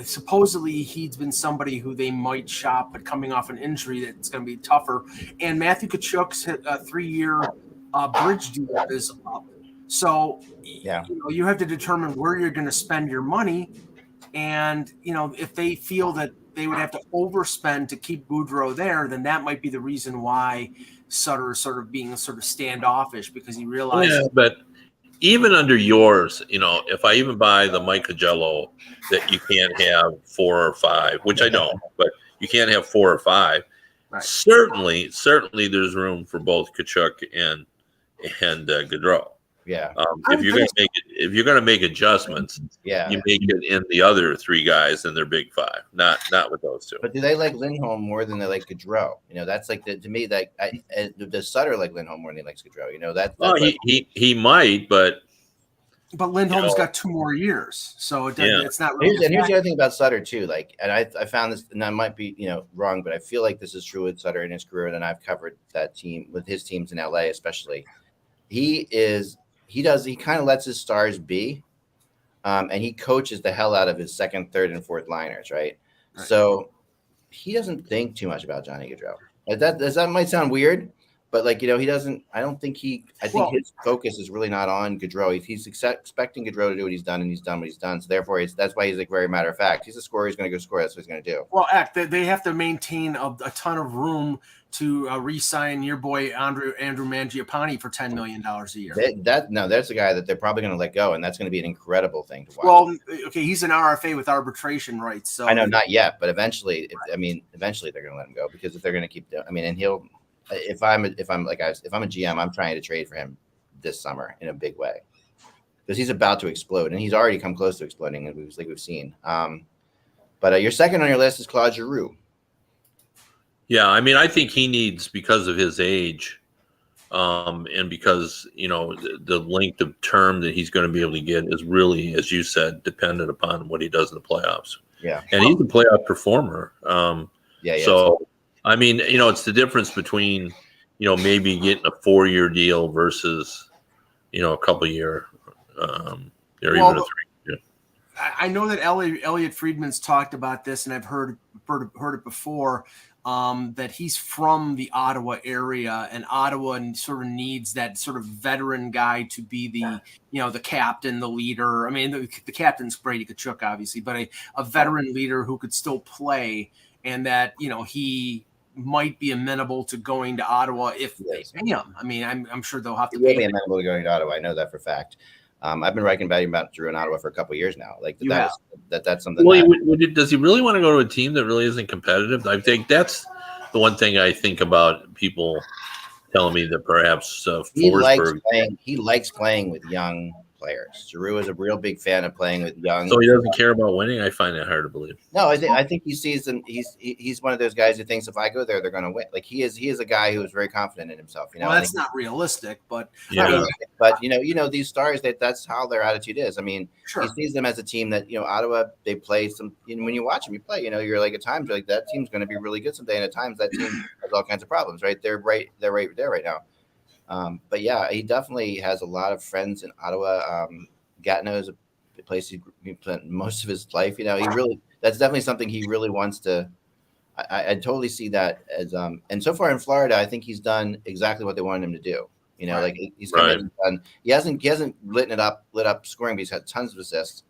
Supposedly he's been somebody who they might shop, but coming off an injury that's going to be tougher. And Matthew Tkachuk's 3-year bridge deal is up. So, you have to determine where you're going to spend your money. And, if they feel that they would have to overspend to keep Gaudreau there, then that might be the reason why Sutter is sort of being sort of standoffish, because he realizes. Yeah, but even under yours, if I even buy the Mike Cagello that you can't have 4 or 5, which I don't, but you can't have 4 or 5. Right. Certainly there's room for both Tkachuk and Gaudreau. Yeah. If you're going to make adjustments, you make it in the other 3 guys and their big 5, not with those 2. But do they like Lindholm more than they like Gaudreau? That's like to me, like does Sutter like Lindholm more than he likes Gaudreau? That's he might, but Lindholm's got 2 more years, so it's not really. Here's the other thing about Sutter too. Like, and I found this, and I might be wrong, but I feel like this is true with Sutter in his career, and I've covered that team with his teams in LA, especially. He kind of lets his stars be, and he coaches the hell out of his second, third, and fourth liners, right? So he doesn't think too much about Johnny Gaudreau. That might sound weird, but he doesn't. I don't think I think his focus is really not on Gaudreau. He's expecting Gaudreau to do what he's done, and he's done what he's done. So therefore, that's why he's like very matter of fact. He's a scorer. He's going to go score. That's what he's going to do. Well, they have to maintain a ton of room to re-sign your boy Andrew Mangiapane for $10 million a year. That's a guy that they're probably going to let go, and that's going to be an incredible thing to watch. Well, okay, he's an RFA with arbarbitration rights, so I know not yet, but eventually they're going to let him go, because if they're going to keep, and he'll. If I'm a GM, I'm trying to trade for him this summer in a big way, because he's about to explode, and he's already come close to exploding, and we've seen. But your second on your list is Claude Giroux. Yeah, I mean, I think he needs, because of his age, and because the length of term that he's going to be able to get is really, as you said, dependent upon what he does in the playoffs. Yeah, and he's a playoff performer. So. I mean, it's the difference between, maybe getting a 4-year deal versus, a couple year, or even a 3. Yeah. I know that Elliot Friedman's talked about this, and I've heard it before. That he's from the Ottawa area, and Ottawa sort of needs that sort of veteran guy to be the captain, the leader. I mean, the captain's Brady Tkachuk, obviously, but a veteran leader who could still play, and that he might be amenable to going to Ottawa if they pay him. I mean, I'm sure they'll have to pay him. Amenable to going to Ottawa. I know that for a fact. I've been writing about Drew in Ottawa for a couple of years now. Like that's something. Well, does he really want to go to a team that really isn't competitive? I think that's the one thing I think about people telling me that perhaps he likes playing with young players. Giroux is a real big fan of playing with young. So he doesn't care about winning. I find that hard to believe. No, I think he sees them. He's one of those guys who thinks if I go there, they're going to win. Like he is a guy who is very confident in himself. You know, well, that's not realistic, but Yeah. But these stars that's how their attitude is. I mean, sure. he sees them as a team that Ottawa, they play some. When you watch them, you play. You're like at times you're like that team's going to be really good someday, and at times that team has all kinds of problems. Right? They're right there right now. But yeah, he definitely has a lot of friends in Ottawa. Gatineau is a place he spent most of his life. He really, that's definitely something he really wants to. I totally see that as and so far in Florida, I think he's done exactly what they wanted him to do. Like he's done. He hasn't lit up scoring, but he's had tons of assists.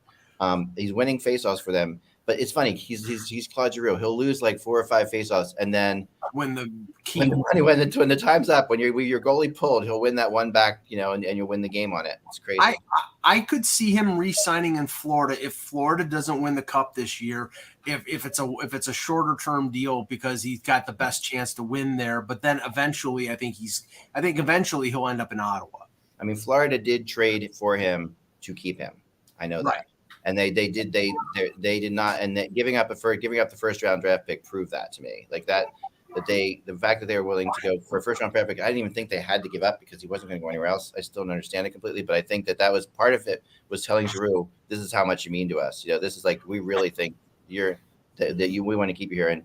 He's winning faceoffs for them. But it's funny, he's Claude Giroux. He'll lose like 4 or 5 faceoffs, and then when the time's up, when your goalie pulled, he'll win that one back, and you'll win the game on it. It's crazy. I could see him re-signing in Florida if Florida doesn't win the cup this year. If it's a shorter term deal because he's got the best chance to win there. But then eventually, I think eventually he'll end up in Ottawa. I mean, Florida did trade for him to keep him. I know that. And they did not, and giving up the first round draft pick proved that to me. Like the fact that they were willing to go for a first round draft pick, I didn't even think they had to give up because he wasn't going to go anywhere else. I still don't understand it completely, but I think that was part of it, was telling Giroux, this is how much you mean to us. This is like, we really think we want to keep you here, and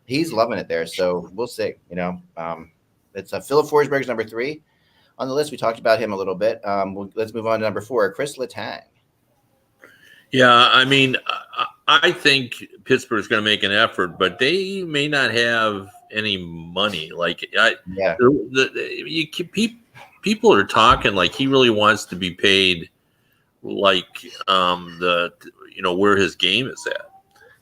he's loving it there. So we'll see. It's Philip Forsberg's number 3 on the list. We talked about him a little bit. Let's move on to number 4, Chris Letang. Yeah, I mean, I think Pittsburgh's going to make an effort, but they may not have any money. People are talking like he really wants to be paid, like where his game is at,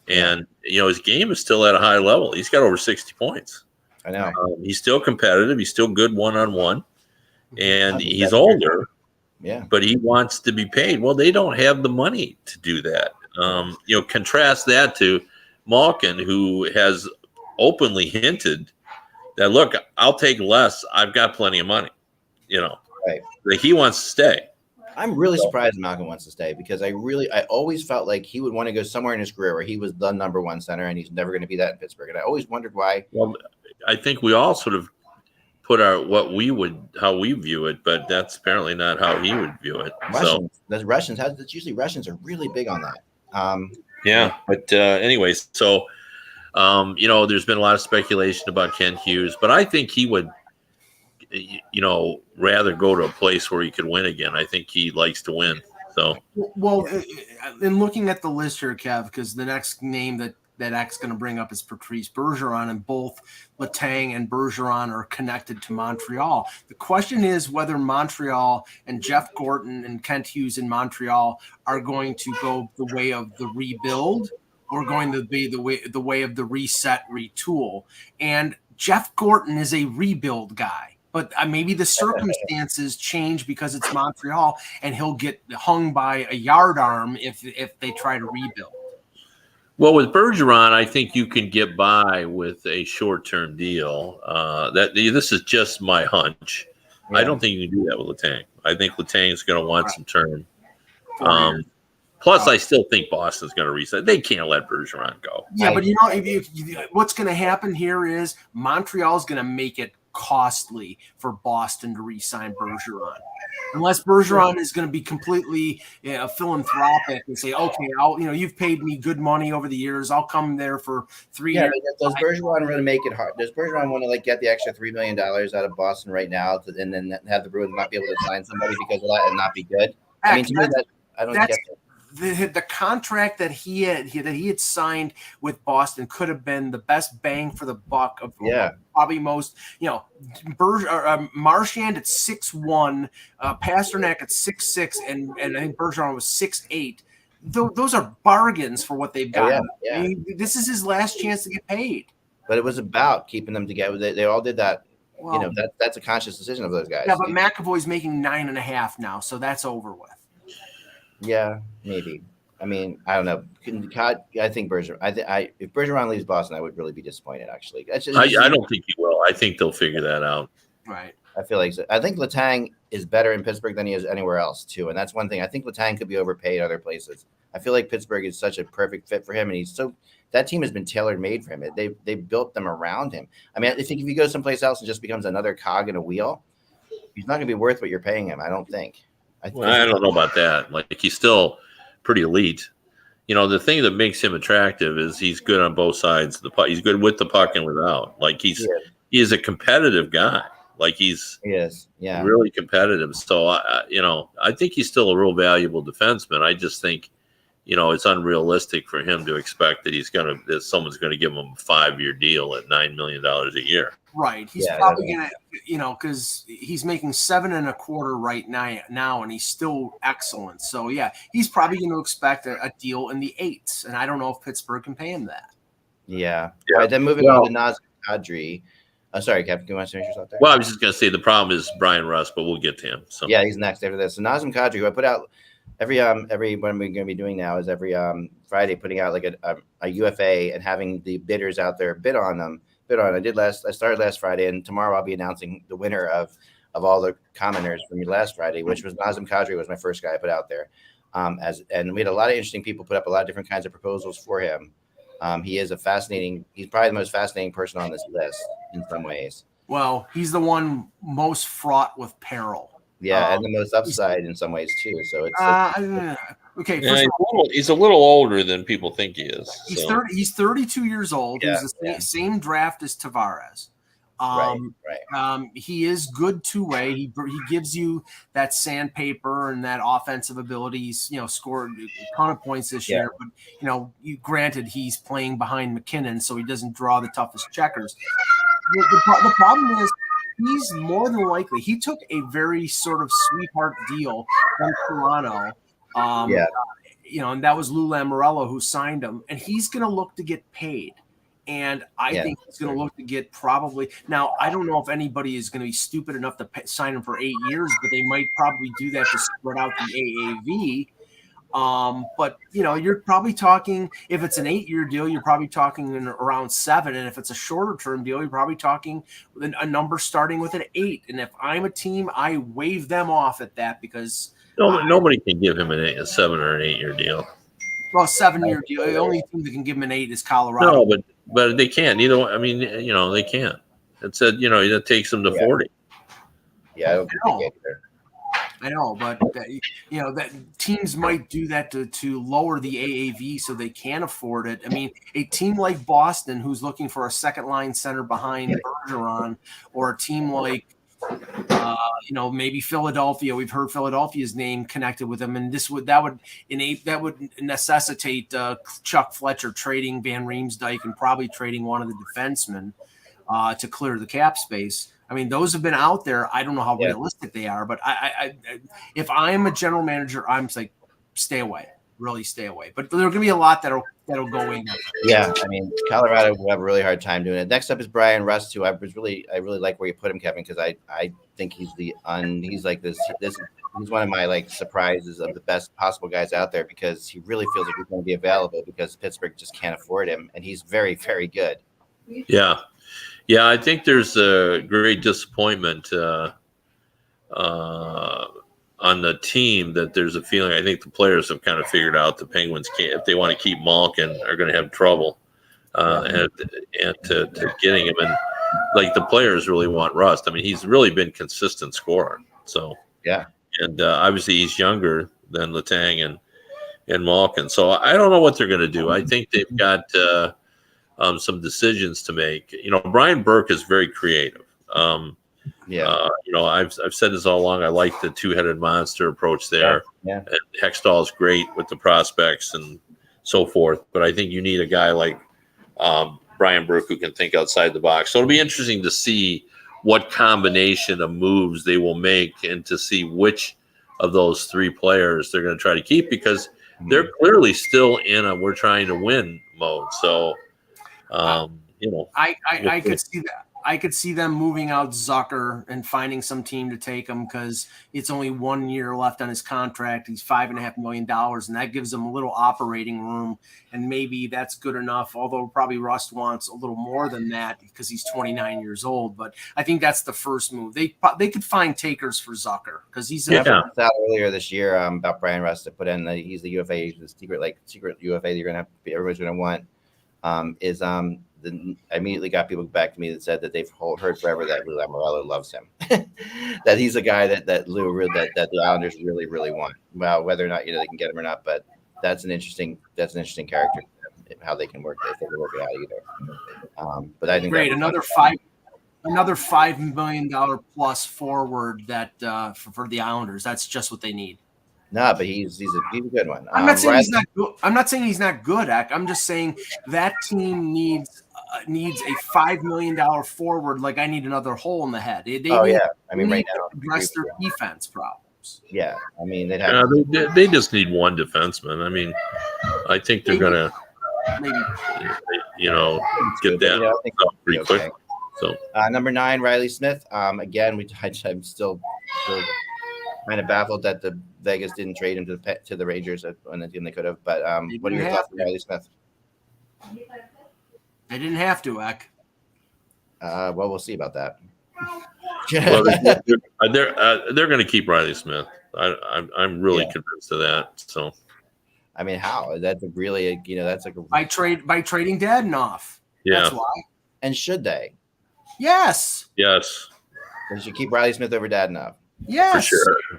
and his game is still at a high level. He's got over 60 points. I know. He's still competitive. He's still good one-on-one, and he's older. Yeah, but he wants to be paid. Well, they don't have the money to do that. Contrast that to Malkin, who has openly hinted that, look, I'll take less. I've got plenty of money. Right. Like he wants to stay. I'm really surprised Malkin wants to stay because I always felt like he would want to go somewhere in his career where he was the number 1 center, and he's never going to be that in Pittsburgh. And I always wondered why. Well, I think we all sort of put how we view it, but that's apparently not how he would view it. Russians are really big on that. Yeah, but anyways, so there's been a lot of speculation about Kent Hughes, but I think he would rather go to a place where he could win again. I think he likes to win. So well, in looking at the list here, Kev, because the next name that X going to bring up is Patrice Bergeron, and both Letang and Bergeron are connected to Montreal. The question is whether Montreal and Jeff Gorton and Kent Hughes in Montreal are going to go the way of the rebuild or going to be the way of the reset, retool. And Jeff Gorton is a rebuild guy. But maybe the circumstances change because it's Montreal, and he'll get hung by a yardarm if they try to rebuild. Well, with Bergeron, I think you can get by with a short-term deal. This is just my hunch. Yeah. I don't think you can do that with Letang. I think Letang's going to want some term. Plus, I still think Boston's going to reset. They can't let Bergeron go. Yeah, but what's going to happen here is Montreal's going to make it costly for Boston to re-sign Bergeron. Unless Bergeron is going to be completely philanthropic and say, okay, you've paid me good money over the years. I'll come there for 3 years. Does Bergeron want to make it hard? Does Bergeron want to get the extra $3 million out of Boston right now, and then have the Bruins not be able to sign somebody because of that and not be good? I mean, to me, I don't get it. The contract that he had signed with Boston could have been the best bang for the buck of probably most. Marchand at 6'1", Pasternak at 6'6", and I think Bergeron was 6'8". Those are bargains for what they've got. I mean, this is his last chance to get paid. But it was about keeping them together. They all did that. Well, that's a conscious decision of those guys. Yeah, but McAvoy's making 9.5 now, so that's over with. Yeah, maybe. I mean, I don't know. I think Bergeron. If Bergeron leaves Boston, I would really be disappointed. Actually, I don't think he will. I think they'll figure that out. Right. I feel like I think Letang is better in Pittsburgh than he is anywhere else too, and that's one thing. I think Letang could be overpaid other places. I feel like Pittsburgh is such a perfect fit for him, and that team has been tailor made for him. They built them around him. I mean, I think if you go someplace else and just becomes another cog in a wheel, he's not going to be worth what you're paying him. I don't think. I don't know about that. Like, he's still pretty elite. The thing that makes him attractive is he's good on both sides of the puck. He's good with the puck and without. Like, he is a competitive guy. Like, he is really competitive. So I think he's still a real valuable defenseman. I just think, it's unrealistic for him to expect that someone's going to give him a 5-year deal at $9 million a year. Right. He's probably going to, because he's making $7.25 right now, and he's still excellent. So, yeah, he's probably going to expect a deal in the 8s, and I don't know if Pittsburgh can pay him that. Yeah. All right, then moving on to Nazim Kadri. Sorry, Kevin, do you want to finish yourself there? Well, I was just going to say the problem is Brian Russ, but we'll get to him. So. Yeah, he's next after this. So Nazim Kadri, who I put out every what we're going to be doing now is every Friday putting out like a UFA and having the bidders out there bid on them. I started last Friday, and tomorrow I'll be announcing the winner of all the commenters from last Friday, which was Nazim Kadri was my first guy I put out there. And we had a lot of interesting people put up a lot of different kinds of proposals for him. He's probably the most fascinating person on this list in some ways. Well, he's the one most fraught with peril. Yeah, and the most upside in some ways too. So it's okay. Yeah, he's a little older than people think he is. He's 32 years old. Yeah, he's the same draft as Tavares. Right. He is good two-way. He gives you that sandpaper and that offensive ability. He's scored a ton of points this year, but granted he's playing behind McKinnon, so he doesn't draw the toughest checkers. The problem is he's more than likely. He took a very sort of sweetheart deal from Toronto. And that was Lou Lamoriello who signed him, and he's going to look to get paid. And I think he's going to look to get probably – now, I don't know if anybody is going to be stupid enough to sign him for 8 years, but they might probably do that to spread out the AAV. But, you're probably talking – if it's an 8-year deal, you're probably talking around 7. And if it's a shorter-term deal, you're probably talking with a number starting with an 8. And if I'm a team, I wave them off at that because – nobody can give him a 7 or an 8-year deal. Well, 7-year deal. The only team that can give him an 8 is Colorado. No, but they can't. They can't. It said, it takes them to 40. Yeah, I don't think either. I know, but that teams might do that to lower the AAV so they can afford it. I mean, a team like Boston, who's looking for a second line center behind Bergeron, or a team like maybe Philadelphia. We've heard Philadelphia's name connected with them, and that would necessitate Chuck Fletcher trading Van Riemsdyk and probably trading one of the defensemen to clear the cap space. I mean, those have been out there. I don't know how realistic they are, but I if I'm a general manager, I'm like, stay away, really stay away. But there are going to be a lot that'll go in. Yeah, I mean, Colorado will have a really hard time doing it. Next up is Brian Russ, who I really like where you put him, Kevin, because I think he's like this. He's one of my like surprises of the best possible guys out there because he really feels like he's going to be available because Pittsburgh just can't afford him, and he's very, very good. Yeah. Yeah, I think there's a great disappointment on the team that there's a feeling. I think the players have kind of figured out the Penguins can't, if they want to keep Malkin, are going to have trouble and to getting him. And like the players really want Russ. I mean, he's really been consistent scorer. So yeah, and obviously he's younger than Letang and Malkin. So I don't know what they're going to do. I think they've got some decisions to make. Brian Burke is very creative. I've said this all along. I like the two-headed monster approach there. Yeah. And Hextall is great with the prospects and so forth. But I think you need a guy like Brian Burke who can think outside the box. So it'll be interesting to see what combination of moves they will make and to see which of those three players they're going to try to keep because they're clearly still in a we're trying to win mode. So, I could see that. I could see them moving out Zucker and finding some team to take him because it's only 1 year left on his contract. He's $5.5 million, and that gives them a little operating room. And maybe that's good enough, although probably Russ wants a little more than that because he's 29 years old. But I think that's the first move. They could find takers for Zucker because he's out earlier this year about Brian Russ to put in. He's the UFA, the secret UFA that you're gonna have. Everybody's gonna want. I immediately got people back to me that said that they've heard forever that Lou Lamoriello loves him, that he's a guy that the Islanders really want. Well, whether or not they can get him or not, but that's an interesting character, how they can work if they can work it out either. But I think great. Another $5 million plus forward that for the Islanders. That's just what they need. No, but he's a good one. I'm not saying he's not good. I'm not saying he's not good, Ak. I'm just saying that team needs a $5 million forward. Like I need another hole in the head. They I mean, right now address their defense problems. Yeah, I mean they just need one defenseman. I mean, I think they're gonna get that pretty quick. So number 9, Riley Smith. Again, I'm still kind of baffled that the Vegas didn't trade him to the Rangers when they could have. But what are your thoughts on Riley Smith? They didn't have to, Ek. Well, we'll see about that. Well, they're going to keep Riley Smith. I'm really convinced of that. So, I mean, how? That's really that's like by trading Dadonov. Yeah, that's why. And should they? Yes. Yes. They should keep Riley Smith over Dadonov. Yes.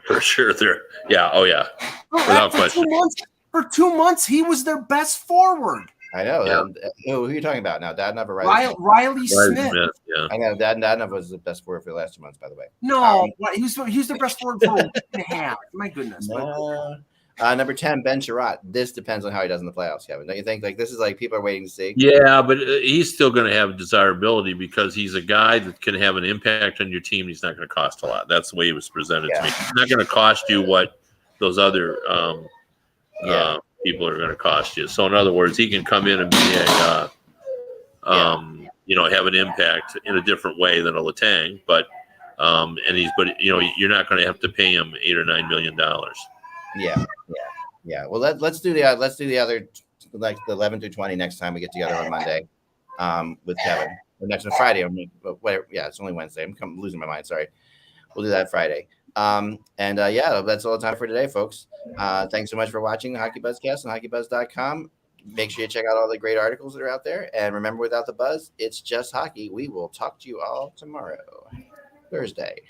For sure. They're oh yeah. Without question. For 2 months, he was their best forward. I know. Yeah. Who are you talking about now? Dadonov or Riley? Riley Smith. Yeah. I know. Dadonov was the best forward for the last 2 months, by the way. No, he was the best forward for a week and a half. My goodness. No. Number 10, Ben Charot. This depends on how he does in the playoffs, Kevin. Don't you think? Like this is like people are waiting to see. Yeah, but he's still going to have desirability because he's a guy that can have an impact on your team. He's not going to cost a lot. That's the way he was presented to me. He's not going to cost you what those other people are going to cost you. So in other words, he can come in and be have an impact in a different way than a Letang, but you're not going to have to pay him $8 or $9 million. Yeah. Well, let's do the other, like the 11 through 20 next time we get together on Monday, with Kevin. Or next on Friday. It's only Wednesday. I'm losing my mind. Sorry. We'll do that Friday. That's all the time for today, folks. Thanks so much for watching the Hockey Buzzcast on HockeyBuzz.com. Make sure you check out all the great articles that are out there. And remember, without the buzz, it's just hockey. We will talk to you all tomorrow, Thursday.